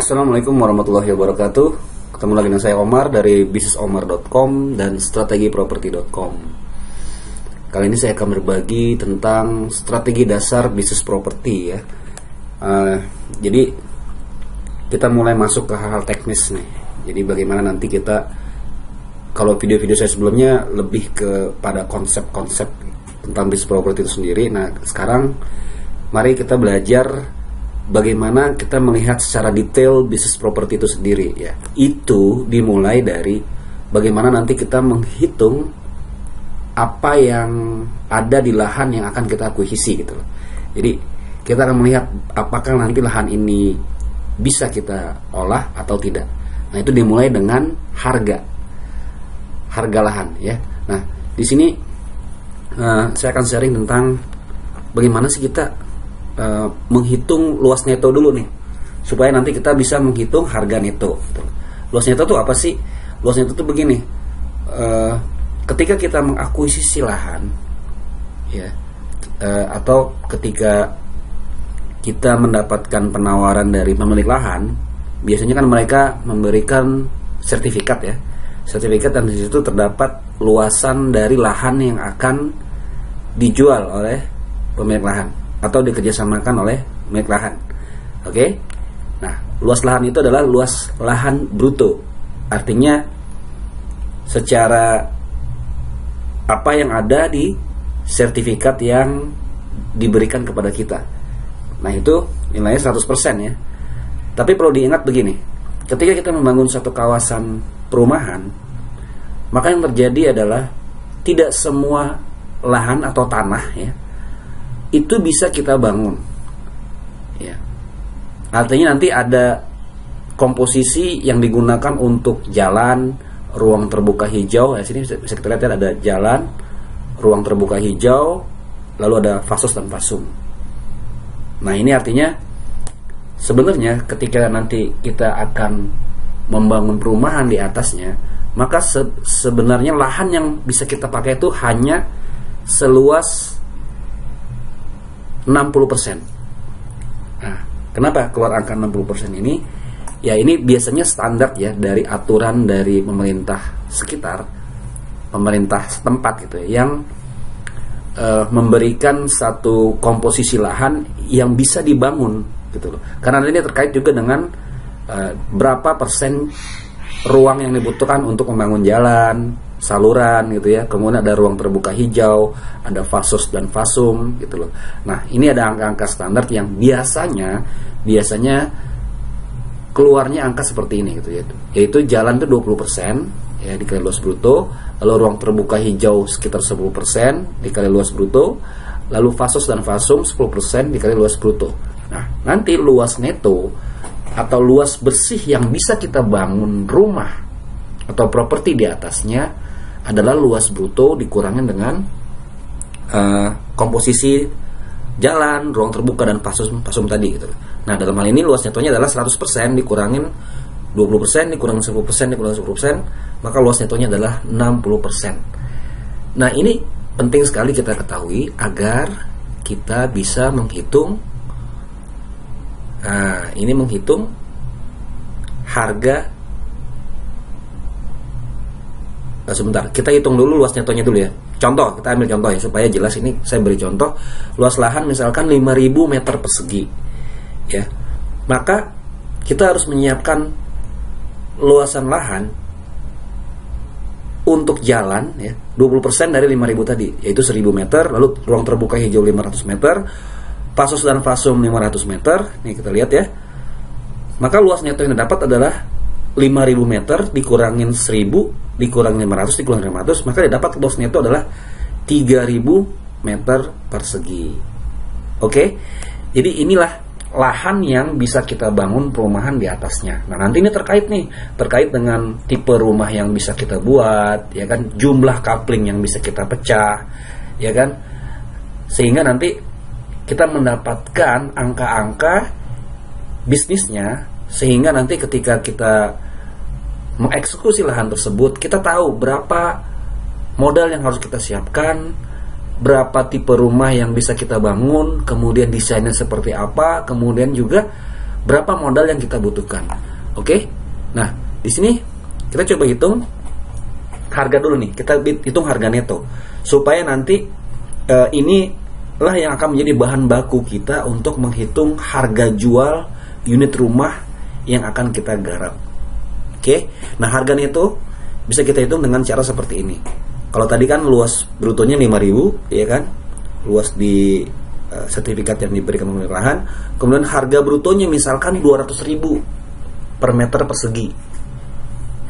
Assalamualaikum warahmatullahi wabarakatuh. Ketemu lagi dengan saya Omar dari bisnisomar.com dan strategiproperti.com. Kali ini saya akan berbagi tentang strategi dasar bisnis properti ya. Jadi kita mulai masuk ke hal-hal teknis nih. Jadi bagaimana nanti kita, kalau video-video saya sebelumnya lebih kepada konsep-konsep tentang bisnis properti itu sendiri. Nah sekarang mari kita belajar bagaimana kita melihat secara detail bisnis properti itu sendiri ya. Itu dimulai dari bagaimana nanti kita menghitung apa yang ada di lahan yang akan kita akuisisi gitu loh. Jadi kita akan melihat apakah nanti lahan ini bisa kita olah atau tidak. Nah itu dimulai dengan harga lahan ya. Nah di sini saya akan sharing tentang bagaimana sih kita menghitung luas neto dulu nih, supaya nanti kita bisa menghitung harga neto. Luas neto itu apa sih? Luas neto itu begini, ketika kita mengakuisisi lahan ya, atau ketika kita mendapatkan penawaran dari pemilik lahan, biasanya kan mereka memberikan sertifikat ya, sertifikat, dan di situ terdapat luasan dari lahan yang akan dijual oleh pemilik lahan atau dikerjasamakan oleh pemilik lahan. Oke. Nah, luas lahan itu adalah luas lahan bruto. Artinya secara apa yang ada di sertifikat yang diberikan kepada kita. Nah, itu nilainya 100% ya. Tapi perlu diingat begini. Ketika kita membangun satu kawasan perumahan, maka yang terjadi adalah tidak semua lahan atau tanah ya itu bisa kita bangun ya. Artinya nanti ada komposisi yang digunakan untuk jalan, ruang terbuka hijau ya. Sini bisa kita lihat ya, ada jalan, ruang terbuka hijau, lalu ada fasos dan fasum. Nah ini artinya sebenarnya ketika nanti kita akan membangun perumahan di atasnya, maka sebenarnya lahan yang bisa kita pakai itu hanya seluas 60%. Nah, kenapa keluar angka 60% ini? Ya ini biasanya standar ya dari aturan dari pemerintah sekitar, pemerintah setempat gitu ya, yang memberikan satu komposisi lahan yang bisa dibangun gitu loh. Karena ini terkait juga dengan berapa persen ruang yang dibutuhkan untuk membangun jalan, saluran gitu ya, kemudian ada ruang terbuka hijau, ada fasos dan fasum gitu loh. Nah ini ada angka-angka standar yang biasanya keluarnya angka seperti ini gitu ya, yaitu jalan itu 20% ya dikali luas bruto, lalu ruang terbuka hijau sekitar 10% dikali luas bruto, lalu fasos dan fasum 10% dikali luas bruto. Nah nanti luas neto atau luas bersih yang bisa kita bangun rumah atau properti di atasnya adalah luas bruto dikurangin dengan komposisi jalan, ruang terbuka dan fasum tadi gitu. Nah dalam hal ini luas netonya adalah 100% dikurangin 20%, dikurangin 10%, dikurangin 10%, maka luas netonya adalah 60%. Nah ini penting sekali kita ketahui agar kita bisa menghitung. Nah ini menghitung harga. Sebentar, kita hitung dulu luas netonya dulu ya. Contoh, kita ambil contoh ya supaya jelas. Ini saya beri contoh, luas lahan misalkan 5.000 meter persegi ya. Maka kita harus menyiapkan luasan lahan untuk jalan ya, 20% dari 5.000 tadi, yaitu 1.000 meter, lalu ruang terbuka hijau 500 meter, fasos dan fasum 500 meter. Nih kita lihat ya. Maka luas neto yang dapat adalah 5.000 meter dikurangin 1.000 dikurangin 500 dikurangin 500, maka dia dapat luas neto adalah 3.000 meter persegi. Oke, jadi inilah lahan yang bisa kita bangun perumahan di atasnya. Nah nanti ini terkait dengan tipe rumah yang bisa kita buat, ya kan, jumlah coupling yang bisa kita pecah, ya kan, sehingga nanti kita mendapatkan angka-angka bisnisnya, sehingga nanti ketika kita mengeksekusi lahan tersebut, kita tahu berapa modal yang harus kita siapkan, berapa tipe rumah yang bisa kita bangun, kemudian desainnya seperti apa, kemudian juga berapa modal yang kita butuhkan. Oke? Nah, di sini kita coba hitung harga dulu nih. Kita hitung harga neto supaya nanti inilah yang akan menjadi bahan baku kita untuk menghitung harga jual unit rumah yang akan kita garap. Oke? Nah, harga neto bisa kita hitung dengan cara seperti ini. Kalau tadi kan luas brutonya 5.000, ya kan? Luas di sertifikat yang diberikan oleh lahan. Kemudian harga brutonya misalkan 200.000 per meter persegi.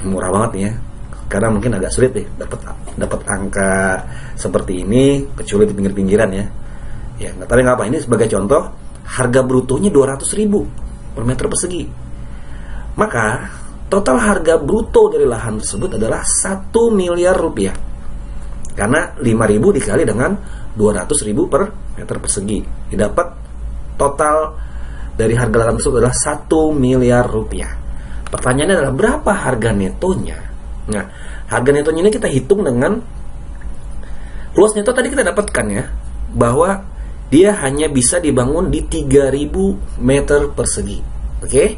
Murah banget nih ya. Karena mungkin agak sulit nih dapat angka seperti ini kecuali di pinggir-pinggiran ya. Ya, tapi nggak apa, ini sebagai contoh harga brutonya 200.000 per meter persegi. Maka total harga bruto dari lahan tersebut adalah 1 miliar rupiah. Karena 5.000 dikali dengan 200.000 per meter persegi, didapat total dari harga lahan tersebut adalah 1 miliar rupiah. Pertanyaannya adalah berapa harga netonya? Nah, harga netonya ini kita hitung dengan luas neto tadi kita dapatkan ya, bahwa dia hanya bisa dibangun di 3.000 meter persegi. Oke?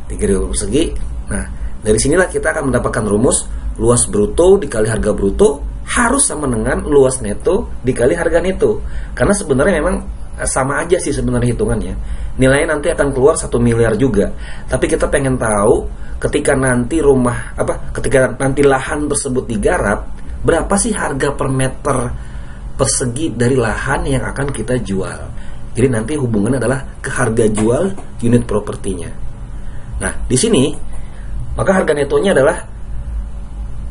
3.000 persegi. Nah, dari sinilah kita akan mendapatkan rumus luas bruto dikali harga bruto harus sama dengan luas neto dikali harga neto. Karena sebenarnya memang sama aja sih sebenarnya hitungannya. Nilainya nanti akan keluar 1 miliar juga. Tapi kita pengen tahu ketika nanti ketika nanti lahan tersebut digarap, berapa sih harga per meter persegi dari lahan yang akan kita jual. Jadi nanti hubungannya adalah ke harga jual unit propertinya. Nah, di sini maka harga netonya adalah,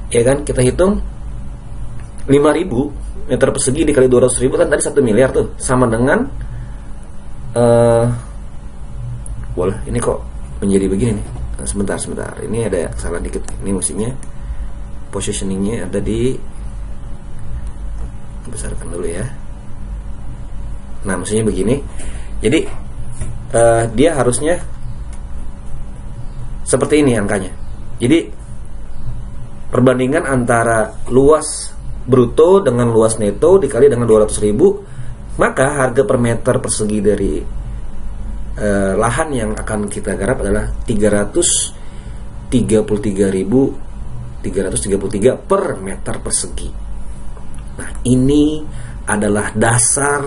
ya kan, kita hitung 5.000 meter persegi dikali 200.000 kan tadi 1 miliar tuh, sama dengan boleh ini kok menjadi begini nih. Nah, sebentar, ini ada kesalahan dikit. Ini musiknya, positioningnya ada di besarkan dulu ya. Nah, maksudnya begini. Jadi dia harusnya seperti ini angkanya. Jadi perbandingan antara luas bruto dengan luas neto dikali dengan 200.000, maka harga per meter persegi dari lahan yang akan kita garap adalah 333.333 per meter persegi. Nah, ini adalah dasar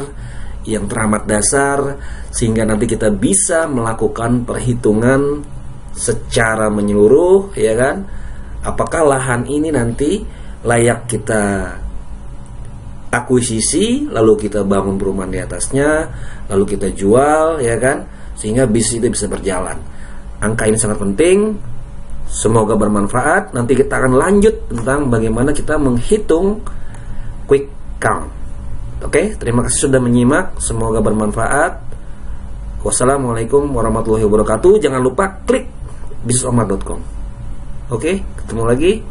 yang teramat dasar sehingga nanti kita bisa melakukan perhitungan secara menyeluruh, ya kan? Apakah lahan ini nanti layak kita akuisisi, lalu kita bangun perumahan di atasnya, lalu kita jual, ya kan, sehingga bisnis itu bisa berjalan. Angka ini sangat penting, semoga bermanfaat. Nanti kita akan lanjut tentang bagaimana kita menghitung quick count. Oke, terima kasih sudah menyimak, semoga bermanfaat. Wassalamualaikum warahmatullahi wabarakatuh. Jangan lupa klik bisisomar.com. Oke, ketemu lagi.